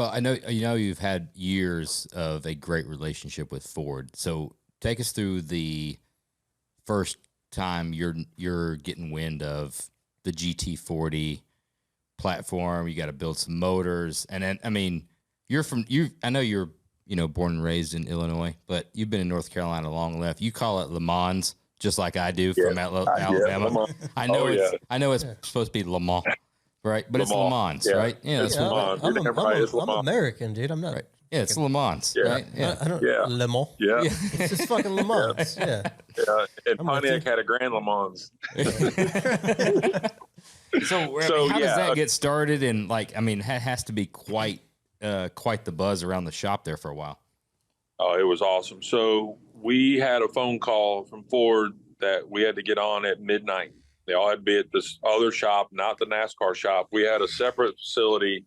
Well, I know you've had years of a great relationship with Ford. So take us through the first time you're getting wind of the GT40 platform. You got to build some motors, and then I mean, you're from you. I know you're born and raised in Illinois, but you've been in North Carolina long enough. You call it Le Mans, just like I do Yeah. from Yeah, Alabama. Lamar. I know it's supposed to be Le Mans, right? But it's Le Lamar. Mans, Yeah. right? Yeah, It's that's Le what. Mans. You're damn right. It's Le I'm Mans. American, dude. I'm not. Right. Yeah, it's Le Mans, Yeah. right? Yeah. I don't. Yeah. Le Mans. Yeah. Yeah. It's just fucking Le Mans. Yeah. Yeah. And I'm with Pontiac you. had a Grand Le Mans. So, I So, mean, how does yeah, that get started? And like, I mean, it has to be quite the buzz around the shop there for a while. Oh, it was awesome. So we had a phone call from Ford that we had to get on at midnight. They all had to be at this other shop, not the NASCAR shop. We had a separate facility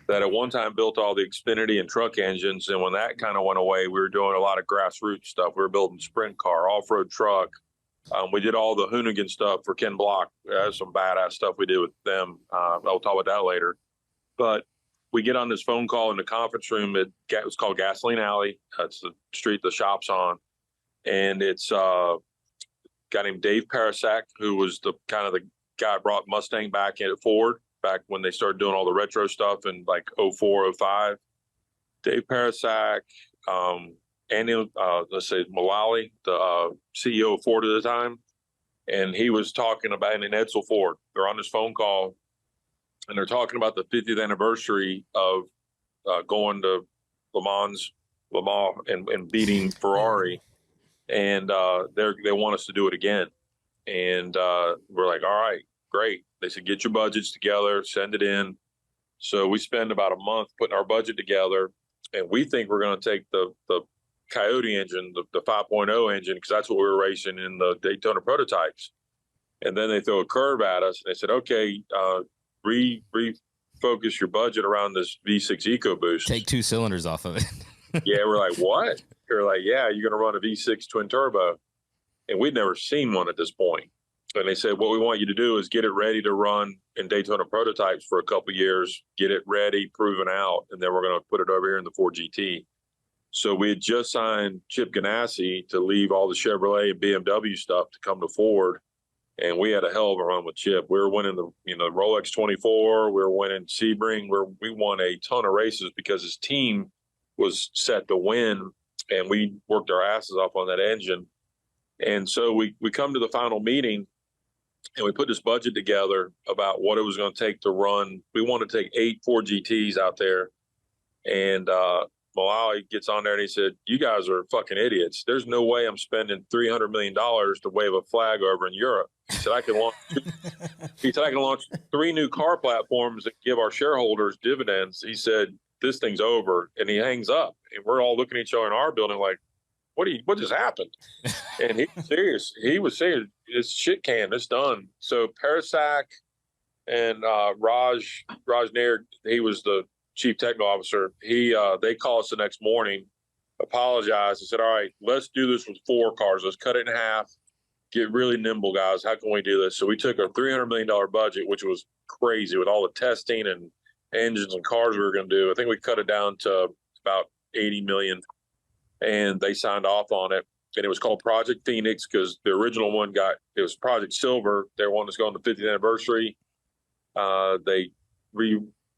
that at one time built all the Xfinity and truck engines. And when that kind of went away, we were doing a lot of grassroots stuff. We were building sprint car, off-road truck. We did all the Hoonigan stuff for Ken Block. That's some badass stuff we did with them. I'll talk about that later. But we get on this phone call in the conference room. It was called Gasoline Alley. That's the street the shop's on. And it's a guy named Dave Parasak, who was the kind of the guy who brought Mustang back in at Ford back when they started doing all the retro stuff in like 04, 05. Dave Parasak, Andy, let's say Mullally, the CEO of Ford at the time. And he was talking about, and Edsel Ford, they're on this phone call and they're talking about the 50th anniversary of going to Le Mans, and beating Ferrari. And they want us to do it again. And we're like, all right, great. They said, get your budgets together, send it in. So we spend about a month putting our budget together. And we think we're going to take the Coyote engine, the 5.0 engine, because that's what we were racing in the Daytona prototypes. And then they throw a curve at us. And they said, okay, refocus your budget around this V6 EcoBoost. Take 2 cylinders off of it. Yeah, we're like, what? They're like, yeah, you're going to run a V6 twin turbo. And we'd never seen one at this point. And they said, what we want you to do is get it ready to run in Daytona prototypes for a couple of years, get it ready, proven out, and then we're going to put it over here in the Ford GT. So we had just signed Chip Ganassi to leave all the Chevrolet and BMW stuff to come to Ford. And we had a hell of a run with Chip. We were winning the Rolex 24. We were winning Sebring. We won a ton of races because his team was set to win, and we worked our asses off on that engine. And so we come to the final meeting, and we put this budget together about what it was going to take to run. We wanted to take 8 Ford GTs out there. And Mullally gets on there and he said, you guys are fucking idiots. There's no way I'm spending $300 million to wave a flag over in Europe. He said, I can launch 3 new car platforms that give our shareholders dividends. He said, this thing's over. And he hangs up. And we're all looking at each other in our building like, what just happened? And he was serious. He was serious. It's shit can. It's done. So Parasak and Raj Nair, he was the chief technical officer. They called us the next morning, apologized, and said, all right, let's do this with 4 cars. Let's cut it in half. Get really nimble, guys. How can we do this? So we took a $300 million budget, which was crazy with all the testing and engines and cars we were going to do. I think we cut it down to about 80 million. And they signed off on it. And it was called Project Phoenix because the original one it was Project Silver. They wanted us to go on the 50th anniversary. They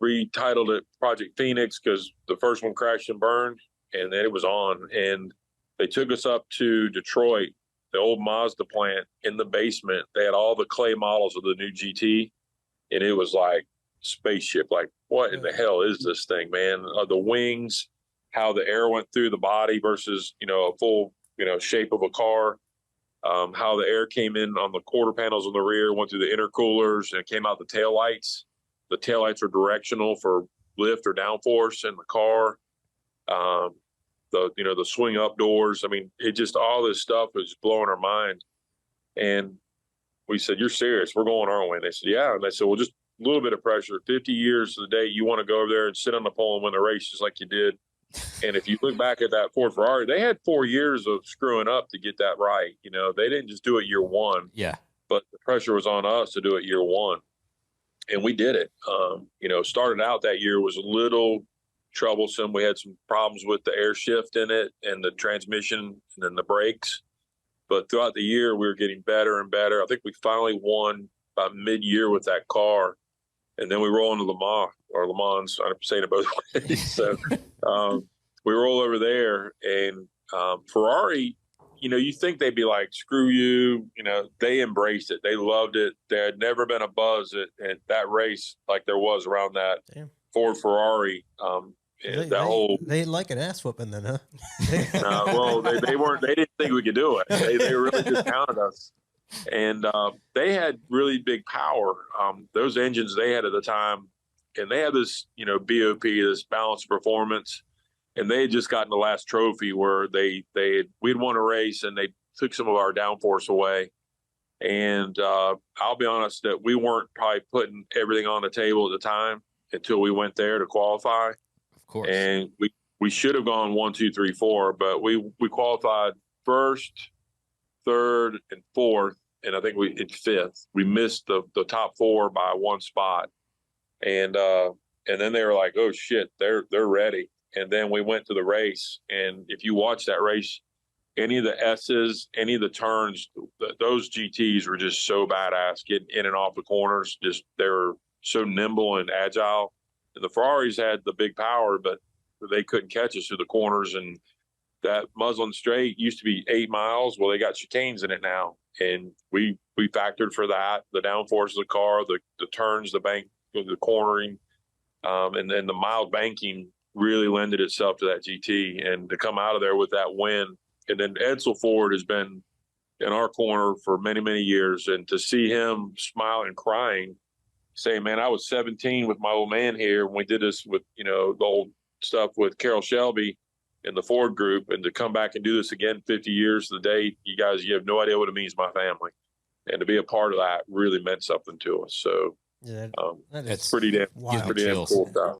retitled it Project Phoenix because the first one crashed and burned, and then it was on. And they took us up to Detroit, the old Mazda plant in the basement. They had all the clay models of the new GT, and it was like spaceship. Like, what in the hell is this thing, man? The wings, how the air went through the body versus, a full, shape of a car. How the air came in on the quarter panels on the rear, went through the intercoolers, and it came out the taillights. The taillights are directional for lift or downforce in the car. The swing up doors. I mean, it just, all this stuff was blowing our mind. And we said, you're serious? We're going our way. And they said, yeah. And they said, well, just a little bit of pressure. 50 years to the day you want to go over there and sit on the pole and win the race just like you did. And if you look back at that Ford Ferrari, they had 4 years of screwing up to get that right. They didn't just do it year one. Yeah. But the pressure was on us to do it year one. And we did it. Started out that year was a little troublesome. We had some problems with the air shift in it and the transmission and then the brakes. But throughout the year, we were getting better and better. I think we finally won by mid-year with that car. And then we roll into Le Mans, I'm saying it both ways. So we roll over there, and Ferrari, you know, you think they'd be like, screw you. You know, they embraced it. They loved it. There had never been a buzz at that race like there was around that Ford Ferrari. They like an ass whooping then, huh? Well, they didn't think we could do it. They really just counted us. And they had really big power. Those engines they had at the time, and they had this, you know, BOP, this balanced performance. And they had just gotten the last trophy where we'd won a race and they took some of our downforce away. And I'll be honest that we weren't probably putting everything on the table at the time until we went there to qualify. Of course. And we should have gone 1, 2, 3, 4, but we qualified first, third, and fourth, and I think in fifth. We missed the top 4 by 1 spot. And then they were like, oh shit, they're ready. And then we went to the race, and if you watch that race, any of the S's, any of the turns, those GTs were just so badass getting in and off the corners. Just they were so nimble and agile. And the Ferraris had the big power, but they couldn't catch us through the corners. And that Muslin Straight used to be 8 miles. Well, they got chicanes in it now, and we factored for that. The downforce of the car, the turns, the bank, the cornering, and then the mild banking really lended itself to that GT. And to come out of there with that win, and then Edsel Ford has been in our corner for many, many years, and to see him smiling and crying, saying, man, I was 17 with my old man here when we did this with, you know, the old stuff with Carroll Shelby in the Ford group, and to come back and do this again 50 years to the date, you have no idea what it means to my family. And to be a part of that really meant something to us. So yeah, it's pretty damn cool stuff.